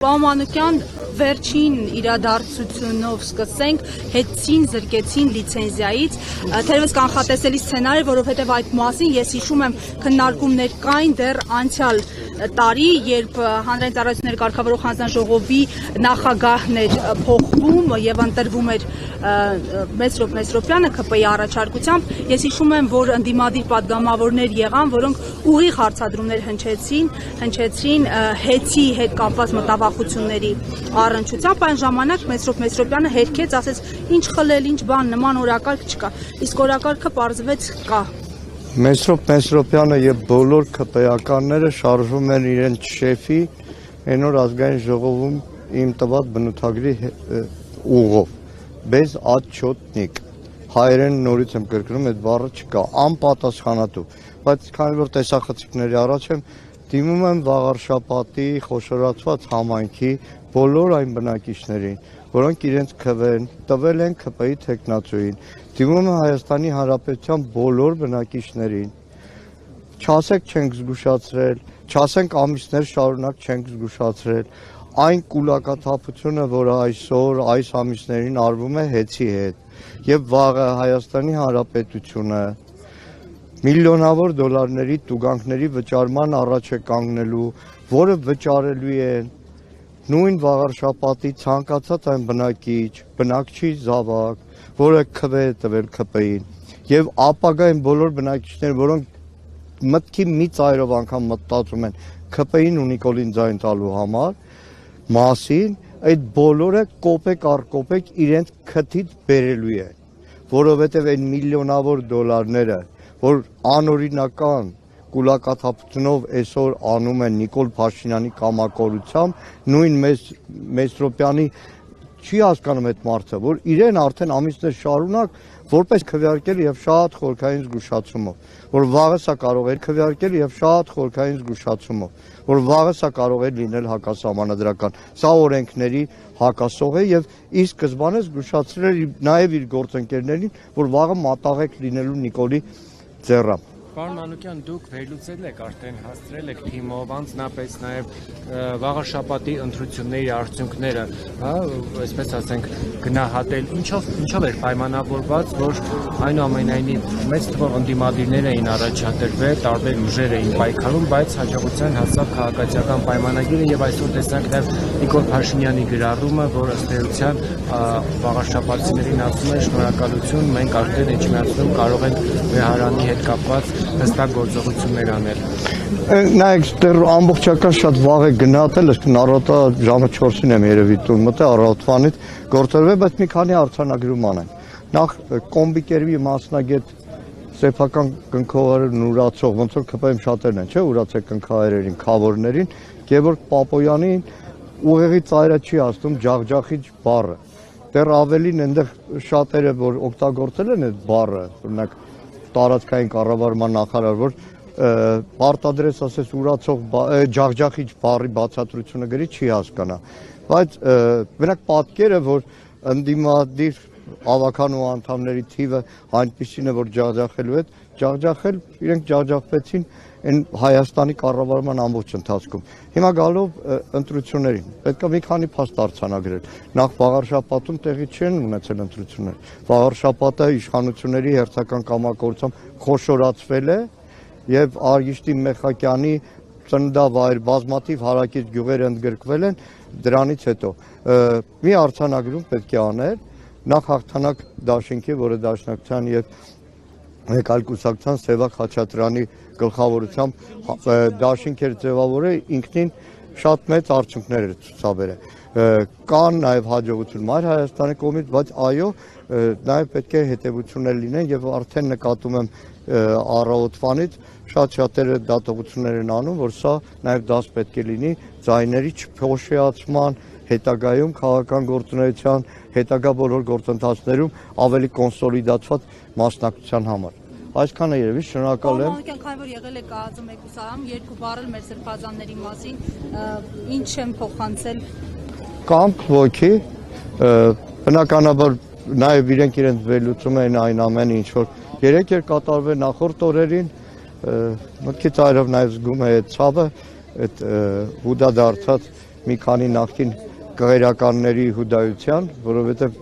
Պարոն Մանուկյան, վերջին իրադարձությունով սկսենք, հետցին, զրկեցին լիցենզիայից, թերևս կանխատեսելի սցենար է, որովհետև այդ մասին ես հիշում եմ քննարկումներ կային դեռ անցյալ տարի, երբ Հանրային ծառայությունների կարգավորող հանձնաժողովի նախագահն էր փոխվում եւ ընտրվում էր Մեսրոպ Մեսրոպյանը ԿՊ-ի առաջարկությամբ, ես հիշում եմ, որ ընդդիմադիր падգամավորներ եղան, որոնք ուղիղ հարցադրումներ հնչեցրին հետի հետ կապված մտավախությունների առնչությամբ, այն ժամանակ Մեսրոպ Մեսրոպյանը հերքեց, ասեց ինչ խլել, ինչ բան, նման օրակարգ չկա, իսկ օրակարգը պարզվեց կա։ Մեսրոպ Մեսրոպյանը եւ բոլոր ԿՊ-ականները շարժվում են իրենց շեֆի այնօր ազգային ժողովում իմ տված բնութագրի ուղով bez отчетник հայերեն նորից եմ կրկնում այդ բառը չկա անպատասխանատու բայց քանի որ տեսախցիկների առաջ եմ դիմում եմ վաղարշապատի խոշորացված համայնքի բոլոր այն բնակիչներին որոնք իրենց քվեն տվել են ԿՊ-ի տեխնացուին դիմում եմ Հայաստանի Հանրապետության բոլոր բնակիչներին չասեք չենք զգուշացրել չասենք ամիսներ շարունակ չենք զգուշացրել այն կուլակաթափությունը, որը այսօր այս ամիսներին արվում է հեծի հետ եւ վաղը Հայաստանի Հանրապետությունը միլիոնավոր դոլարների տուգանքների վճարման առաջ է կանգնելու, որը վճարելու են նույն վաղարշապատի ցանկացած այն բնակչի զավակ, որը քվե է տվել ԿՊ-ին եւ ապագային բոլոր բնակիչներ, որոնք մտքի մի ծայրով անգամ մտածում են ԿՊ-ին ու Նիկոլին ձայն տալու համար մասին այդ բոլորը կոպեկ առ կոպեկ իրենց քթից բերելու են, որովհետև այն միլիոնավոր դոլարները, որ անօրինական կուլակաթափությունով այսօր անում են Նիկոլ Փաշինյանի կամակորությամբ, նույն Մեսրոպյանի չի հասկանում այդ մարդը, որ իրեն արդեն ամիսներ շարունակ որպես քվեարկել եւ շատ խորքային զգուշացումով, որ վաղը սա կարող է քվեարկել եւ շատ խորքային զգուշացումով, որ վաղը սա կարող է լինել հակասահմանադրական, սա օրենքների հակասող է եւ ի սկզբանե զգուշացրել նաեւ իր գործընկերներին, որ վաղը մատաղեք լինելու Նիկոլի ձեռամբ։ Պարոն Մանուկյան, դուք վերլուծել եք արդեն հասցրել եք թիմով, անձնապես նաև վաղաշաբաթի ընտրությունների արդյունքները, հա, այսպես ասենք, գնահատել, ինչով էր պայմանավորված, որ այնուամենայնիվ մեծ թվով ընդդիմադիրներ էին առաջադրվել, տարբեր ուժեր էին պայքարում, բայց հաջողության հասավ քաղաքացիական պայմանագիրը եւ այսօր տեսանք նաև Նիկոլ Փաշինյանի գրառումը, որ ըստ էության վաղաշաբաթցիներին ասում է շնորհակալություն, մենք արդեն Էջմիածնում կարող ենք Վեհարանի հետ կապված հստակ գործողություններ անել։ Նայեք, դեռ ամբողջական շատ վաղ է գնահատել, ըստ առավոտը ժամը 4-ին եմ երևի տուն մտել, առավոտվանից գործերվել, բայց մի քանի արձանագրում անենք։ Նախ կոմբիկերվի մասնագետ սեփական կնքողերն ուրացող, ոնց որ ԿՊ-ում շատերն են, չէ, ուրացե կնքահայերերին, քավորներին, Գևորգ Պապոյանին ուղեղի ծայրը չի ասում ջախջախիչ բառը։ Դեռ ավելին այնտեղ շատերը որ օգտագործել են այդ բառը, օրինակ տարածքային կառավարման նախարար, որ պարտադրես ասես ուրացող ջախջախիչ բառի բացատրությունը գրի չի հասկանա, բայց մենակ պատկերը, որ ընդդիմադիր ավականու անդամների թիվը այնպիսին է, որ ջախջախելու հետ, ջախջախել, իրենք ջախջախվեցին այն Հայաստանի կառավարման ամբողջ ընթացքում։ Հիմա գալով ընտրություններին, պետք է մի քանի փաստ արձանագրել։ Նախ վաղարշաբաթում տեղի չեն ունեցել ընտրություններ։ Վաղարշաբաթը իշխանությունների հերթական կամակորությամբ խոշորացվել է եւ Արգիշտի Մեխակյանի ծննդավայր բազմաթիվ հարակից գյուղեր ընդգրկվել են դրանից հետո։ Մի արձանագրում պետք է անել նախ հաղթանակ դաշինքի, որը դաշնակցության եւ մեկ այլ կուսակցության Սևակ Խաչատրյանի գլխավորությամբ դաշինքեր ձևավորել ինքնին շատ մեծ արդյունքներ է ցուցաբերել։ Կան նաև հաջողություն Մայր Հայաստանի կողմից, բայց այո, նաև պետք է հետևություններ լինեն եւ արդեն նկատում եմ առավոտվանից շատ-շատերը դատողություններ են անում, որ սա նաև դաս պետք է լինի ձայների չփոշիացման, հետագայում քաղաքական գործունեության, հետագա բոլոր գործընթացներում ավելի կոնսոլիդացված մասնակցության համար։ Այսքանը երևի շնորհակալ եմ։ Մանուկյան, քանի որ եղել է ԿԱԶՄ մեկուսարանում, երկու բառ մեր սրբազանների մասին, ինչ են փոխանցել։ Կամք ոգի, բնականաբար նաև իրենք իրենց վերլուծում են այն ամենը, ինչ որ երեք էր կատարվել նախորդ օրերին, մտքի ծայրով նաև զգում է այդ ցավը, այդ հուդա դարձած մի քանի նախկին կղերականների հուդայության, որովհետև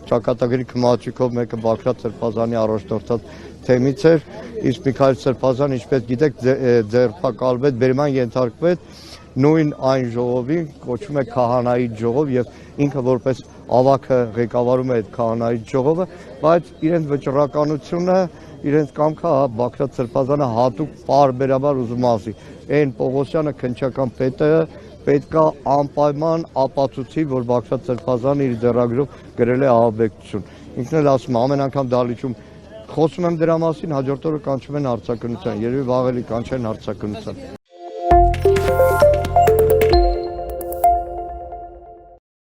ճակատագրի քմաճիկով մեկը Բաքրատ Սրբազանի առաջնորդած թեմից էր, իսկ Միքայել Սրբազան, ինչպես գիտեք, ձերբակալվեց, բերման ենթարկվեց նույն այն ժողովին, կոչվում է քահանայի ժողով եւ ինքը որպես ավագը ղեկավարում է այդ քահանայի ժողովը, բայց իրենց վճռականությունը, իրենց կամքը Բաքրատ Սրբազանը հատուկ պարբերաբար ուզում ասի, այն Պողոսյանը քննչական պետը պետքա անպայման ապացուցի, որ Բաքրատ Սրբազանը իր ձեռագրով գրել է ահաբեկչություն։ Ինքն էլ ասում է, ամեն անգամ դահլիճում խոսում եմ դրա մասին, հաջորդ օրը կանչում են արձակնության, երևի վաղ էլի կանչեն արձակնության։